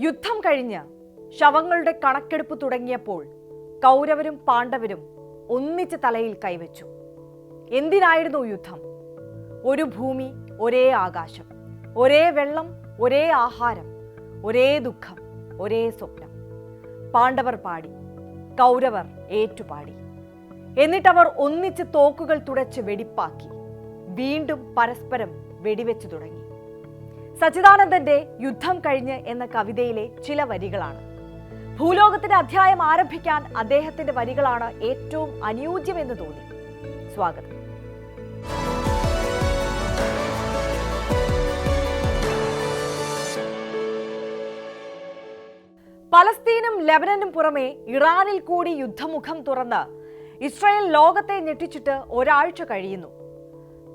യുദ്ധം കഴിഞ്ഞ് ശവങ്ങളുടെ കണക്കെടുപ്പ് തുടങ്ങിയപ്പോൾ കൗരവരും പാണ്ഡവരും ഒന്നിച്ച് തലയിൽ കൈവച്ചു. എന്തിനായിരുന്നു യുദ്ധം? ഒരു ഭൂമി, ഒരേ ആകാശം, ഒരേ വെള്ളം, ഒരേ ആഹാരം, ഒരേ ദുഃഖം, ഒരേ സ്വപ്നം. പാണ്ഡവർ പാടി, കൗരവർ ഏറ്റുപാടി. എന്നിട്ടവർ ഒന്നിച്ച് തോക്കുകൾ തുടച്ച് വെടിപ്പാക്കി. വീണ്ടും പരസ്പരം വെടിവെച്ചു തുടങ്ങി. സച്ചിദാനന്ദന്റെ യുദ്ധം കഴിഞ്ഞ് എന്ന കവിതയിലെ ചില വരികളാണ്. ഭൂലോകത്തിന്റെ അധ്യായം ആരംഭിക്കാൻ അദ്ദേഹത്തിന്റെ വരികളാണ് ഏറ്റവും അനുയോജ്യമെന്ന് തോന്നി. സ്വാഗതം. പലസ്തീനും ലെബനനും പുറമെ ഇറാനിൽ കൂടി യുദ്ധമുഖം തുറന്ന് ഇസ്രായേൽ ലോകത്തെ ഞെട്ടിച്ചിട്ട് ഒരാഴ്ച കഴിയുന്നു.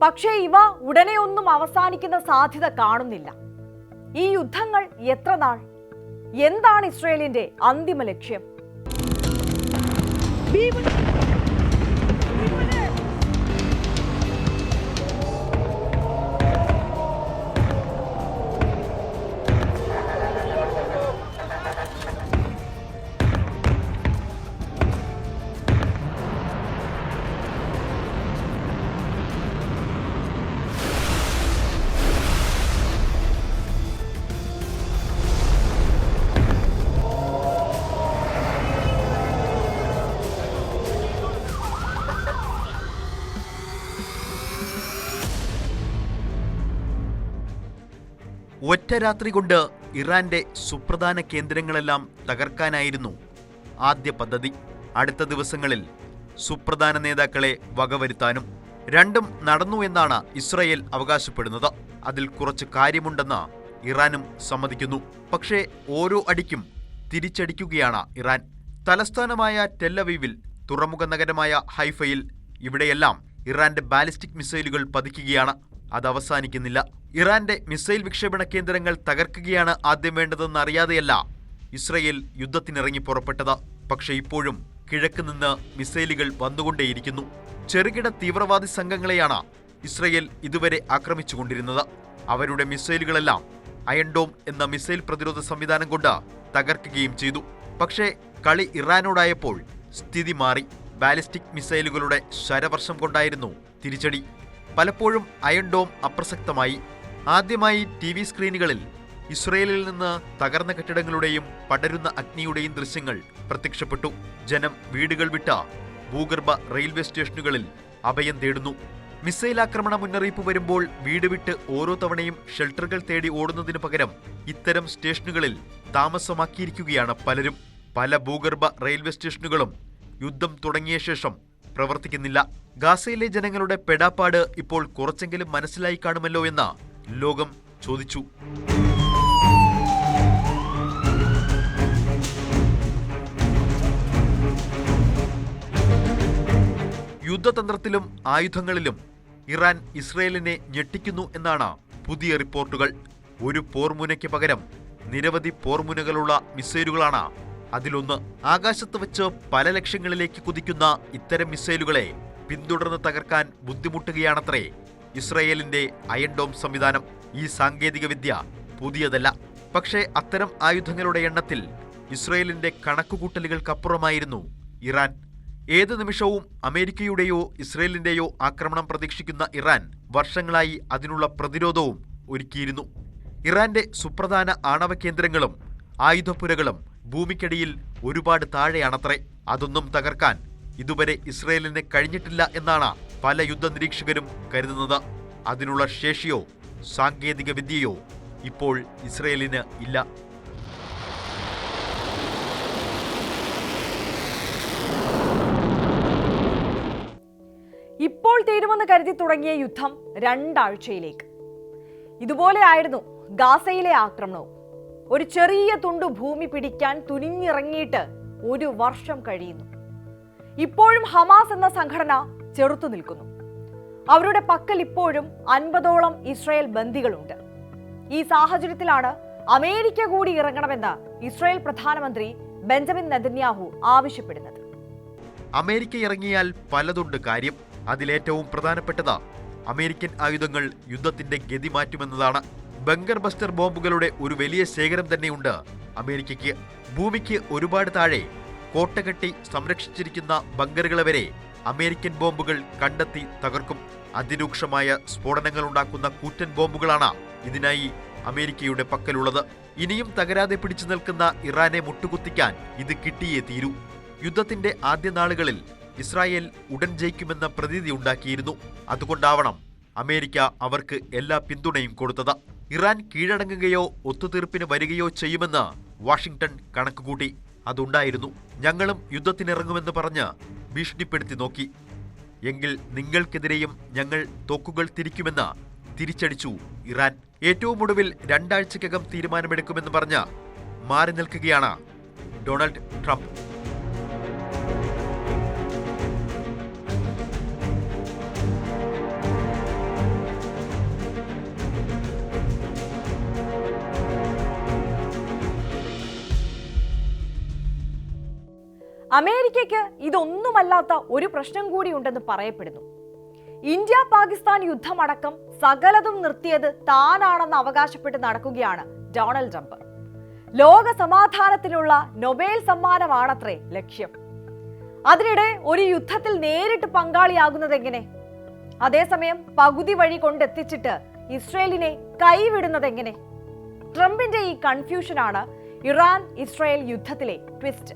പക്ഷേ ഇവ ഉടനെ ഒന്നും അവസാനിക്കുന്ന സാധ്യത കാണുന്നില്ല. ഈ യുദ്ധങ്ങൾ എത്ര നാൾ? എന്താണ് ഇസ്രായേലിന്റെ അന്തിമ ലക്ഷ്യം? ഒറ്റ രാത്രി കൊണ്ട് ഇറാന്റെ സുപ്രധാന കേന്ദ്രങ്ങളെല്ലാം തകർക്കാനായിരുന്നു ആദ്യ പദ്ധതി. അടുത്ത ദിവസങ്ങളിൽ സുപ്രധാന നേതാക്കളെ വകവരുത്താനും. രണ്ടും നടന്നു എന്നാണ് ഇസ്രായേൽ അവകാശപ്പെടുന്നത്. അതിൽ കുറച്ച് കാര്യമുണ്ടെന്ന് ഇറാനും സമ്മതിക്കുന്നു. പക്ഷേ ഓരോ അടിക്കും തിരിച്ചടിക്കുകയാണ് ഇറാൻ. തലസ്ഥാനമായ ടെല്ലവീവിൽ, തുറമുഖ നഗരമായ ഹൈഫയിൽ, ഇവിടെയെല്ലാം ഇറാന്റെ ബാലിസ്റ്റിക് മിസൈലുകൾ പതിക്കുകയാണ്. അത് അവസാനിക്കുന്നില്ല. ഇറാന്റെ മിസൈൽ വിക്ഷേപണ കേന്ദ്രങ്ങൾ തകർക്കുകയാണ് ആദ്യം വേണ്ടതെന്ന് അറിയാതെയല്ല ഇസ്രായേൽ യുദ്ധത്തിനിറങ്ങി പുറപ്പെട്ടത്. പക്ഷേ ഇപ്പോഴും കിഴക്ക് നിന്ന് മിസൈലുകൾ വന്നുകൊണ്ടേയിരിക്കുന്നു. ചെറുകിട തീവ്രവാദി സംഘങ്ങളെയാണ് ഇസ്രായേൽ ഇതുവരെ ആക്രമിച്ചുകൊണ്ടിരുന്നത്. അവരുടെ മിസൈലുകളെല്ലാം അയൺ ഡോം എന്ന മിസൈൽ പ്രതിരോധ സംവിധാനം കൊണ്ട് തകർക്കുകയും ചെയ്തു. പക്ഷേ കളി ഇറാനോടായപ്പോൾ സ്ഥിതി മാറി. ബാലിസ്റ്റിക് മിസൈലുകളുടെ ശരവർഷം കൊണ്ടായിരുന്നു തിരിച്ചടി. പലപ്പോഴും അയൺ ഡോം അപ്രസക്തമായി. ആദ്യമായി TV സ്ക്രീനുകളിൽ ഇസ്രായേലിൽ നിന്ന് തകർന്ന കെട്ടിടങ്ങളുടെയും പടരുന്ന അഗ്നിയുടെയും ദൃശ്യങ്ങൾ പ്രത്യക്ഷപ്പെട്ടു. ജനം വീടുകൾ വിട്ട ഭൂഗർഭ റെയിൽവേ സ്റ്റേഷനുകളിൽ അഭയം തേടുന്നു. മിസൈൽ ആക്രമണ മുന്നറിയിപ്പ് വരുമ്പോൾ വീട് വിട്ട് ഓരോ തവണയും ഷെൽട്ടറുകൾ തേടി ഓടുന്നതിനു പകരം ഇത്തരം സ്റ്റേഷനുകളിൽ താമസമാക്കിയിരിക്കുകയാണ് പലരും. പല ഭൂഗർഭ റെയിൽവേ സ്റ്റേഷനുകളും യുദ്ധം തുടങ്ങിയ ശേഷം പ്രവർത്തിക്കുന്നില്ല. ഗാസയിലെ ജനങ്ങളുടെ പെടാപ്പാട് ഇപ്പോൾ കുറച്ചെങ്കിലും മനസ്സിലായി കാണുമല്ലോ എന്ന് ലോകം ചോദിച്ചു. യുദ്ധതന്ത്രത്തിലും ആയുധങ്ങളിലും ഇറാൻ ഇസ്രായേലിനെ ഞെട്ടിക്കുന്നു എന്നാണ് പുതിയ റിപ്പോർട്ടുകൾ. ഒരു പോർമുനയ്ക്ക് പകരം നിരവധി പോർമുനകളുള്ള മിസൈലുകളാണ് അതിലൊന്ന്. ആകാശത്ത് വെച്ച് പല ലക്ഷ്യങ്ങളിലേക്ക് കുതിക്കുന്ന ഇത്തരം മിസൈലുകളെ പിന്തുടർന്ന് തകർക്കാൻ ബുദ്ധിമുട്ടുകയാണത്രേ ഇസ്രായേലിന്റെ അയൺ ഡോം സംവിധാനം. ഈ സാങ്കേതിക വിദ്യ പുതിയതല്ല. പക്ഷേ അത്തരം ആയുധങ്ങളുടെ എണ്ണത്തിൽ ഇസ്രായേലിന്റെ കണക്കുകൂട്ടലുകൾക്കപ്പുറമായിരുന്നു ഇറാൻ. ഏത് നിമിഷവും അമേരിക്കയുടെയോ ഇസ്രായേലിന്റെയോ ആക്രമണം പ്രതീക്ഷിക്കുന്ന ഇറാൻ വർഷങ്ങളായി അതിനുള്ള പ്രതിരോധവും ഒരുക്കിയിരുന്നു. ഇറാന്റെ സുപ്രധാന ആണവ കേന്ദ്രങ്ങളും ആയുധപ്പുരകളും ഭൂമിക്കടിയിൽ ഒരുപാട് താഴെയാണത്രേ. അതൊന്നും തകർക്കാൻ ഇതുവരെ ഇസ്രായേലിന് കഴിഞ്ഞിട്ടില്ല എന്നാണ് പല യുദ്ധ നിരീക്ഷകരും കരുതുന്നത്. അതിനുള്ള ശേഷിയോ സാങ്കേതിക വിദ്യയോ ഇപ്പോൾ ഇസ്രായേലിന് ഇല്ല. ഇപ്പോൾ തീരുമെന്ന് കരുതി തുടങ്ങിയ യുദ്ധം 2 ആഴ്ചയിലേക്ക്. ഇതുപോലെയായിരുന്നു ഗാസയിലെ ആക്രമണവും. ഒരു ചെറിയ തുണ്ടു ഭൂമി പിടിക്കാൻ തുനിഞ്ഞിറങ്ങിയിട്ട് 1 വർഷം കഴിയുന്നു. ഇപ്പോഴും ഹമാസ് എന്ന സംഘടന ചെറുത്തു നിൽക്കുന്നു. അവരുടെ പക്കൽ ഇപ്പോഴും 50ഓളം ഇസ്രായേൽ ബന്ദികളുണ്ട്. ഈ സാഹചര്യത്തിലാണ് അമേരിക്ക കൂടി ഇറങ്ങണമെന്ന് ഇസ്രായേൽ പ്രധാനമന്ത്രി ബെഞ്ചമിൻ നെതന്യാഹു ആവശ്യപ്പെടുന്നത്. അമേരിക്ക ഇറങ്ങിയാൽ പലതുണ്ട് കാര്യം. അതിലേറ്റവും പ്രധാനപ്പെട്ടത് അമേരിക്കൻ ആയുധങ്ങൾ യുദ്ധത്തിന്റെ ഗതി മാറ്റുമെന്നതാണ്. ബങ്കർ ബസ്റ്റർ ബോംബുകളുടെ ഒരു വലിയ ശേഖരം തന്നെയുണ്ട് അമേരിക്കയ്ക്ക്. ഭൂമിക്ക് ഒരുപാട് താഴെ കോട്ടകെട്ടി സംരക്ഷിച്ചിരിക്കുന്ന ബങ്കറുകളെ വരെ അമേരിക്കൻ ബോംബുകൾ കണ്ടെത്തി തകർക്കും. അതിരൂക്ഷമായ സ്ഫോടനങ്ങൾ ഉണ്ടാക്കുന്ന കൂറ്റൻ ബോംബുകളാണ് ഇതിനായി അമേരിക്കയുടെ പക്കലുള്ളത്. ഇനിയും തകരാതെ പിടിച്ചു നിൽക്കുന്ന ഇറാനെ മുട്ടുകുത്തിക്കാൻ ഇത് കിട്ടിയേ തീരൂ. യുദ്ധത്തിന്റെ ആദ്യ നാളുകളിൽ ഇസ്രായേൽ ഉടൻ ജയിക്കുമെന്ന പ്രതീതി ഉണ്ടാക്കിയിരുന്നു. അതുകൊണ്ടാവണം അമേരിക്ക അവർക്ക് എല്ലാ പിന്തുണയും കൊടുത്തത്. ഇറാൻ കീഴടങ്ങുകയോ ഒത്തുതീർപ്പിന് വരികയോ ചെയ്യുമെന്ന് വാഷിംഗ്ടൺ കണക്കുകൂട്ടി. അതുണ്ടായിരുന്നു. ഞങ്ങളും യുദ്ധത്തിനിറങ്ങുമെന്ന് പറഞ്ഞ് ഭീഷണിപ്പെടുത്തി നോക്കി. എങ്കിൽ നിങ്ങൾക്കെതിരെയും ഞങ്ങൾ തോക്കുകൾ തിരിക്കുമെന്ന് തിരിച്ചടിച്ചു ഇറാൻ. ഏറ്റവും ഒടുവിൽ 2 ആഴ്ചയ്ക്കകം തീരുമാനമെടുക്കുമെന്ന് പറഞ്ഞ് മാറി നിൽക്കുകയാണ് ഡൊണാൾഡ് ട്രംപ്. അമേരിക്കയ്ക്ക് ഇതൊന്നുമല്ലാത്ത ഒരു പ്രശ്നം കൂടി ഉണ്ടെന്ന് പറയപ്പെടുന്നു. ഇന്ത്യ പാകിസ്ഥാൻ യുദ്ധമടക്കം സകലതും നിർത്തിയത് താനാണെന്ന് അവകാശപ്പെട്ട് നടക്കുകയാണ് ഡൊണാൾഡ് ട്രംപ്. ലോക സമാധാനത്തിനുള്ള നൊബേൽ സമ്മാനമാണത്രേ ലക്ഷ്യം. അതിനിടെ ഒരു യുദ്ധത്തിൽ നേരിട്ട് പങ്കാളിയാകുന്നതെങ്ങനെ? അതേസമയം പകുതി വഴി കൊണ്ടെത്തിച്ചിട്ട് ഇസ്രയേലിനെ കൈവിടുന്നതെങ്ങനെ? ട്രംപിന്റെ ഈ കൺഫ്യൂഷനാണ് ഇറാൻ ഇസ്രായേൽ യുദ്ധത്തിലെ ട്വിസ്റ്റ്.